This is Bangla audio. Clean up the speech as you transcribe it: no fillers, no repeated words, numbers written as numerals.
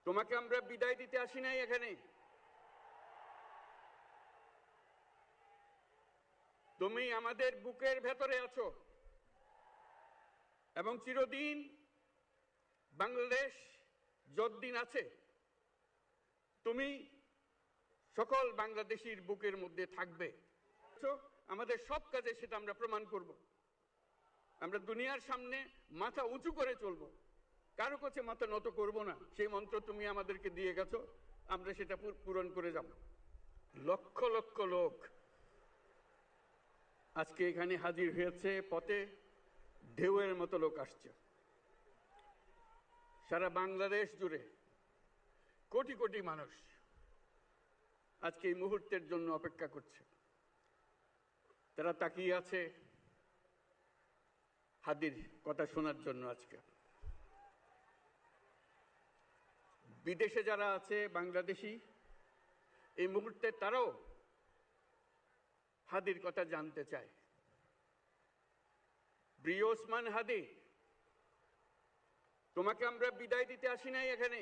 তোমাকে আমরা বিদায় দিতে আসি নাই এখানে। তুমি আমাদের বুকের ভেতরে আছো এবং চিরদিন বাংলাদেশ যতদিন আছে তুমি সকল বাংলাদেশির বুকের মধ্যে থাকবে। আমাদের সব কাজে সেটা আমরা প্রমাণ করব। আমরা দুনিয়ার সামনে মাথা উঁচু করে চলব, কারো কাছে মাথা নত করব না। সেই মন্ত্র তুমি আমাদেরকে দিয়ে গেছো, আমরা সেটা পূরণ করে যাব। লক্ষ লক্ষ লোক আজকে এখানে হাজির হয়েছে, পথে ঢেউয়ের মতো লোক আসছে। সারা বাংলাদেশ জুড়ে কোটি কোটি মানুষ আজকে এই মুহূর্তের জন্য অপেক্ষা করছে। তারা তাকিয়ে আছে হাদির কথা শোনার জন্য। আজকে বিদেশে যারা আছে বাংলাদেশি, এই মুহূর্তে তারাও হাদির কথা জানতে চায়। প্রিয় ওসমান হাদি, তোমাকে আমরা বিদায় দিতে আসি নাই এখানে।